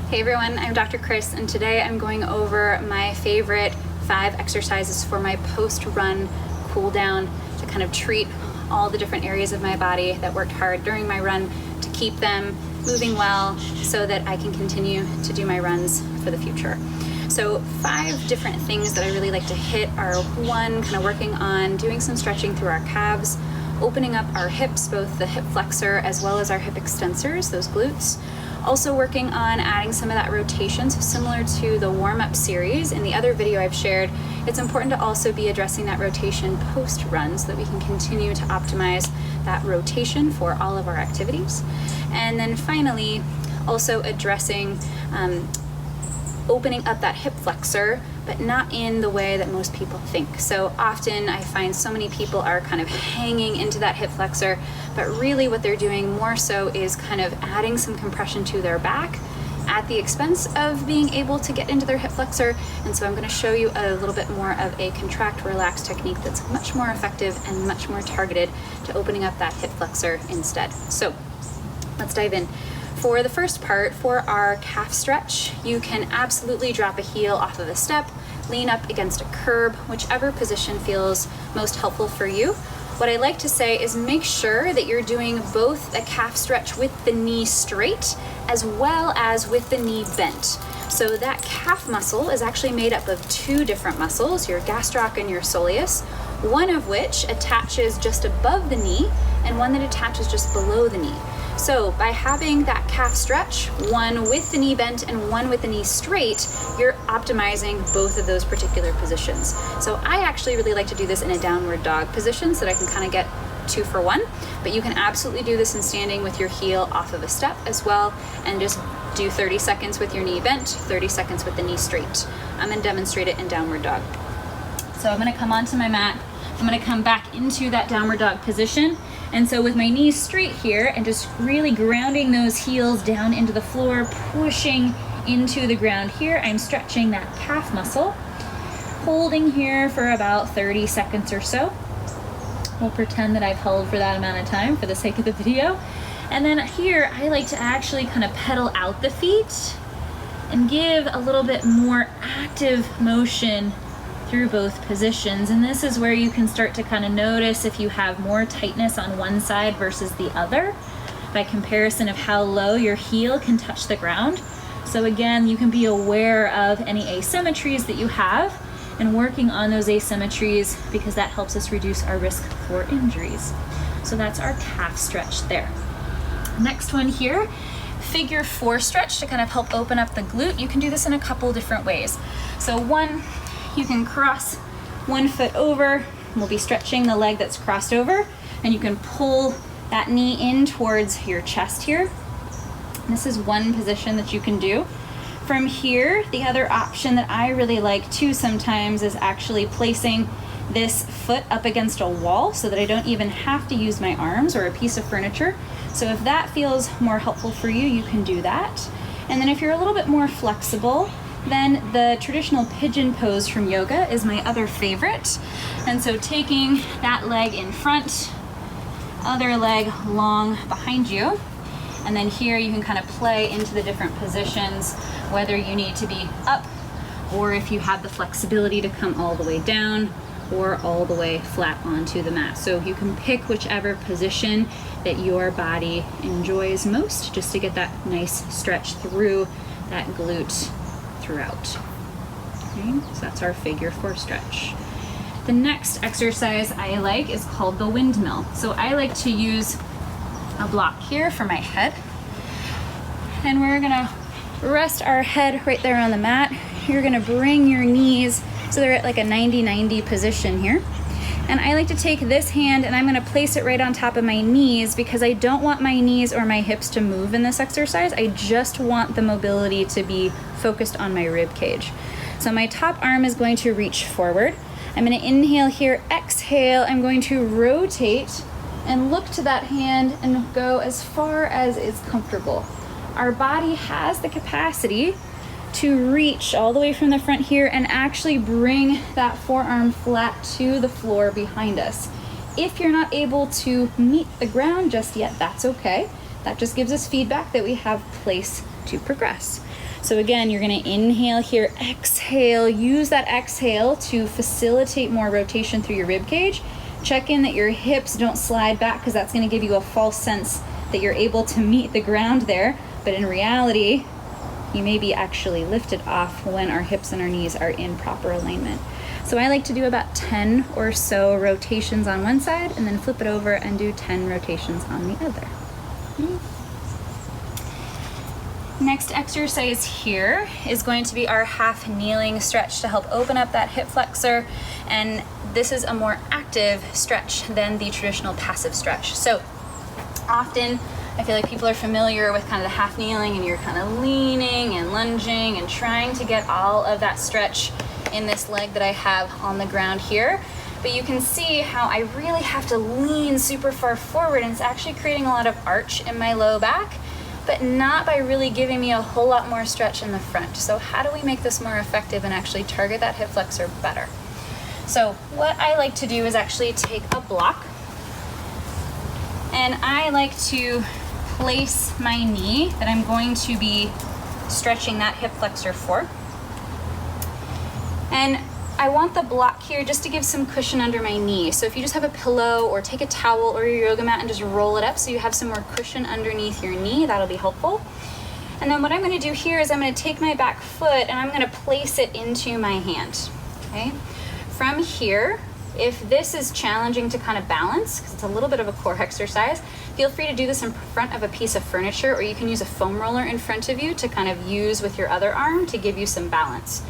Hey everyone, I'm Dr. Chris, and today I'm going over my favorite 5 exercises for my post-run cool down to kind of treat all the different areas of my body that worked hard during my run to keep them moving well so that I can continue to do my runs for the future. So 5 different things that I really like to hit are 1, kind of working on doing some stretching through our calves, opening up our hips, both the hip flexor as well as our hip extensors, those glutes. Also working on adding some of that rotation, so similar to the warm-up series in the other video I've shared, it's important to also be addressing that rotation post-run so that we can continue to optimize that rotation for all of our activities. And then finally, also addressing opening up that hip flexor, but not in the way that most people think. So often I find so many people are kind of hanging into that hip flexor, but really what they're doing more so is kind of adding some compression to their back at the expense of being able to get into their hip flexor. And so I'm going to show you a little bit more of a contract relax technique that's much more effective and much more targeted to opening up that hip flexor instead. So let's dive in. For the first part, for our calf stretch, you can absolutely drop a heel off of a step, lean up against a curb, whichever position feels most helpful for you. What I like to say is make sure that you're doing both a calf stretch with the knee straight as well as with the knee bent. So that calf muscle is actually made up of 2 different muscles, your gastroc and your soleus, one of which attaches just above the knee and one that attaches just below the knee. So by having that calf stretch, one with the knee bent and one with the knee straight, you're optimizing both of those particular positions. So I actually really like to do this in a downward dog position so that I can kind of get 2 for 1, but you can absolutely do this in standing with your heel off of a step as well, and just do 30 seconds with your knee bent, 30 seconds with the knee straight. I'm gonna demonstrate it in downward dog. So I'm gonna come onto my mat, I'm gonna come back into that downward dog position. And so with my knees straight here and just really grounding those heels down into the floor, pushing into the ground here, I'm stretching that calf muscle, holding here for about 30 seconds or so. We'll pretend that I've held for that amount of time for the sake of the video. And then here, I like to actually kind of pedal out the feet and give a little bit more active motion through both positions. And this is where you can start to kind of notice if you have more tightness on one side versus the other by comparison of how low your heel can touch the ground. So again, you can be aware of any asymmetries that you have and working on those asymmetries because that helps us reduce our risk for injuries. So that's our calf stretch there. Next one here, figure 4 stretch to kind of help open up the glute. You can do this in a couple different ways. So one, you can cross one foot over. We'll be stretching the leg that's crossed over, and you can pull that knee in towards your chest here. This is one position that you can do. From here, the other option that I really like too sometimes is actually placing this foot up against a wall so that I don't even have to use my arms or a piece of furniture. So if that feels more helpful for you, you can do that. And then if you're a little bit more flexible, then the traditional pigeon pose from yoga is my other favorite. And so taking that leg in front, other leg long behind you, and then here you can kind of play into the different positions, whether you need to be up or if you have the flexibility to come all the way down or all the way flat onto the mat. So you can pick whichever position that your body enjoys most just to get that nice stretch through that glute throughout. Okay, so that's our figure 4 stretch. The next exercise I like is called the windmill. So I like to use a block here for my head, and we're gonna rest our head right there on the mat. You're gonna bring your knees so they're at like a 90-90 position here. And I like to take this hand and I'm gonna place it right on top of my knees because I don't want my knees or my hips to move in this exercise. I just want the mobility to be focused on my rib cage. So my top arm is going to reach forward. I'm gonna inhale here, exhale. I'm going to rotate and look to that hand and go as far as is comfortable. Our body has the capacity to reach all the way from the front here and actually bring that forearm flat to the floor behind us. If you're not able to meet the ground just yet, that's okay. That just gives us feedback that we have place to progress. So again, you're gonna inhale here, exhale, use that exhale to facilitate more rotation through your rib cage. Check in that your hips don't slide back, because that's gonna give you a false sense that you're able to meet the ground there, but in reality, you may be actually lifted off when our hips and our knees are in proper alignment. So I like to do about 10 or so rotations on one side and then flip it over and do 10 rotations on the other. Next exercise here is going to be our half kneeling stretch to help open up that hip flexor, and this is a more active stretch than the traditional passive stretch. So often I feel like people are familiar with kind of the half kneeling, and you're kind of leaning and lunging and trying to get all of that stretch in this leg that I have on the ground here. But you can see how I really have to lean super far forward, and it's actually creating a lot of arch in my low back, but not by really giving me a whole lot more stretch in the front. So how do we make this more effective and actually target that hip flexor better? So what I like to do is actually take a block, and I like to place my knee that I'm going to be stretching that hip flexor for. And I want the block here just to give some cushion under my knee. So if you just have a pillow, or take a towel or your yoga mat and just roll it up so you have some more cushion underneath your knee, that'll be helpful. And then what I'm gonna do here is I'm gonna take my back foot and I'm gonna place it into my hand, okay? From here, if this is challenging to kind of balance, because it's a little bit of a core exercise, feel free to do this in front of a piece of furniture, or you can use a foam roller in front of you to kind of use with your other arm to give you some balance.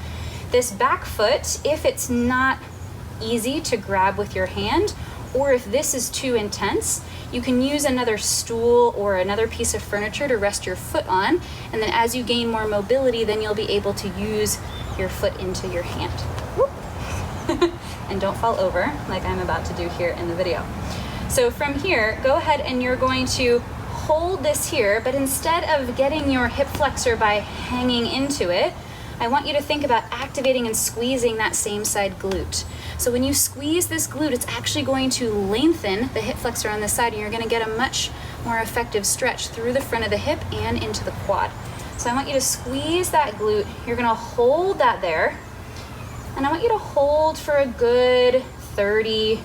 This back foot, if it's not easy to grab with your hand, or if this is too intense, you can use another stool or another piece of furniture to rest your foot on, and then as you gain more mobility, then you'll be able to use your foot into your hand. And don't fall over like I'm about to do here in the video. So from here, go ahead and you're going to hold this here, but instead of getting your hip flexor by hanging into it, I want you to think about activating and squeezing that same side glute. So when you squeeze this glute, it's actually going to lengthen the hip flexor on this side, and you're gonna get a much more effective stretch through the front of the hip and into the quad. So I want you to squeeze that glute. You're gonna hold that there, and I want you to hold for a good 30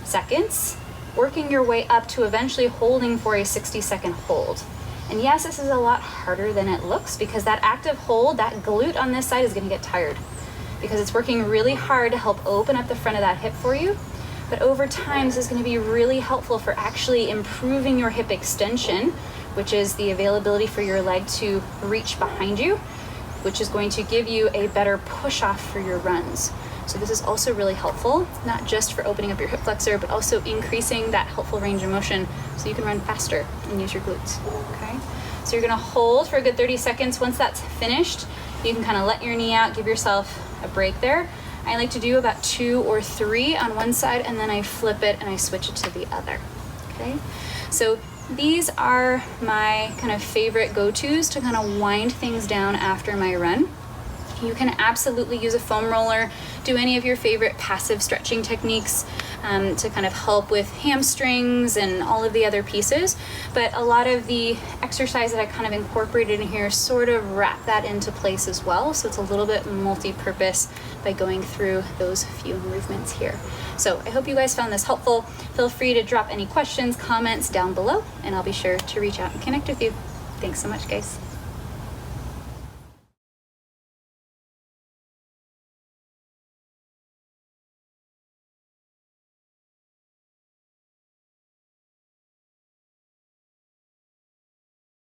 seconds, working your way up to eventually holding for a 60-second hold. And yes, this is a lot harder than it looks, because that active hold, that glute on this side is gonna get tired, because it's working really hard to help open up the front of that hip for you. But over time, this is gonna be really helpful for actually improving your hip extension, which is the availability for your leg to reach behind you, which is going to give you a better push off for your runs. So this is also really helpful, not just for opening up your hip flexor, but also increasing that helpful range of motion so you can run faster and use your glutes, okay? So you're gonna hold for a good 30 seconds. Once that's finished, you can kind of let your knee out, give yourself a break there. I like to do about 2 or 3 on one side, and then I flip it and I switch it to the other, okay? So these are my kind of favorite go-tos to kind of wind things down after my run. You can absolutely use a foam roller, do any of your favorite passive stretching techniques to kind of help with hamstrings and all of the other pieces. But a lot of the exercise that I kind of incorporated in here sort of wrap that into place as well. So it's a little bit multi-purpose by going through those few movements here. So I hope you guys found this helpful. Feel free to drop any questions, comments down below, and I'll be sure to reach out and connect with you. Thanks so much, guys.